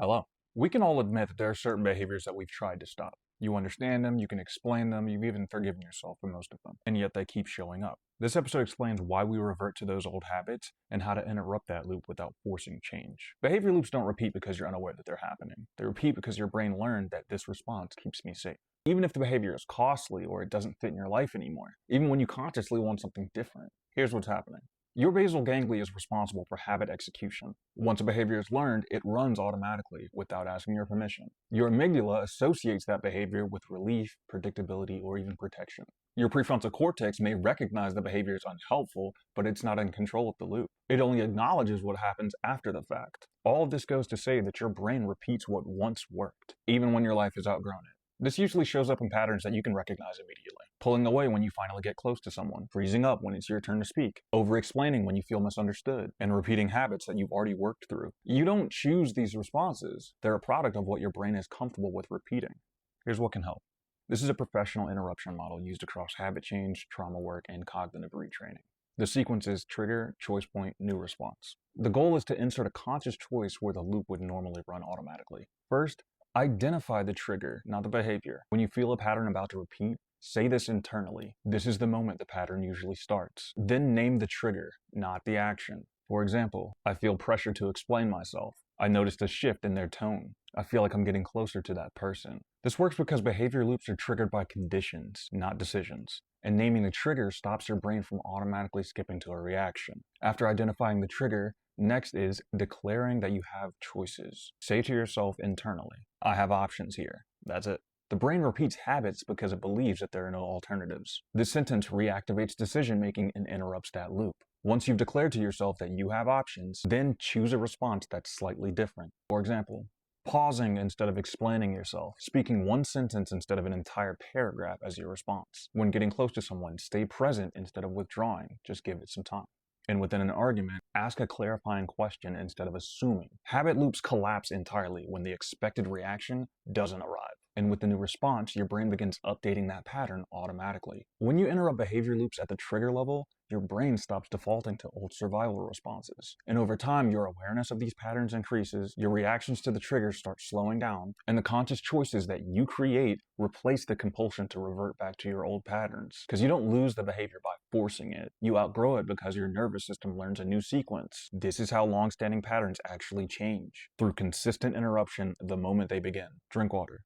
Hello. We can all admit that there are certain behaviors that we've tried to stop. You understand them, you can explain them, you've even forgiven yourself for most of them, and yet they keep showing up. This episode explains why we revert to those old habits and how to interrupt that loop without forcing change. Behavior loops don't repeat because you're unaware that they're happening. They repeat because your brain learned that this response keeps me safe. Even if the behavior is costly or it doesn't fit in your life anymore, even when you consciously want something different, here's what's happening. Your basal ganglia is responsible for habit execution. Once a behavior is learned, it runs automatically without asking your permission. Your amygdala associates that behavior with relief, predictability, or even protection. Your prefrontal cortex may recognize the behavior is unhelpful, but it's not in control of the loop. It only acknowledges what happens after the fact. All of this goes to say that your brain repeats what once worked, even when your life has outgrown it. This usually shows up in patterns that you can recognize immediately. Pulling away when you finally get close to someone, freezing up when it's your turn to speak, over-explaining when you feel misunderstood, and repeating habits that you've already worked through. You don't choose these responses. They're a product of what your brain is comfortable with repeating. Here's what can help. This is a professional interruption model used across habit change, trauma work, and cognitive retraining. The sequence is trigger, choice point, new response. The goal is to insert a conscious choice where the loop would normally run automatically. First, identify the trigger, not the behavior. When you feel a pattern about to repeat, say this internally. This is the moment the pattern usually starts. Then name the trigger, not the action. For example, I feel pressure to explain myself. I noticed a shift in their tone. I feel like I'm getting closer to that person. This works because behavior loops are triggered by conditions, not decisions. And naming the trigger stops your brain from automatically skipping to a reaction. After identifying the trigger, next is declaring that you have choices. Say to yourself internally, I have options here. That's it. The brain repeats habits because it believes that there are no alternatives. This sentence reactivates decision-making and interrupts that loop. Once you've declared to yourself that you have options, then choose a response that's slightly different. For example, pausing instead of explaining yourself, speaking one sentence instead of an entire paragraph as your response. When getting close to someone, stay present instead of withdrawing. Just give it some time. And within an argument, ask a clarifying question instead of assuming. Habit loops collapse entirely when the expected reaction doesn't arrive. And with the new response, your brain begins updating that pattern automatically. When you interrupt behavior loops at the trigger level, your brain stops defaulting to old survival responses. And over time, your awareness of these patterns increases, your reactions to the triggers start slowing down, and the conscious choices that you create replace the compulsion to revert back to your old patterns. Because you don't lose the behavior by forcing it. You outgrow it because your nervous system learns a new sequence. This is how long-standing patterns actually change. Through consistent interruption the moment they begin. Drink water.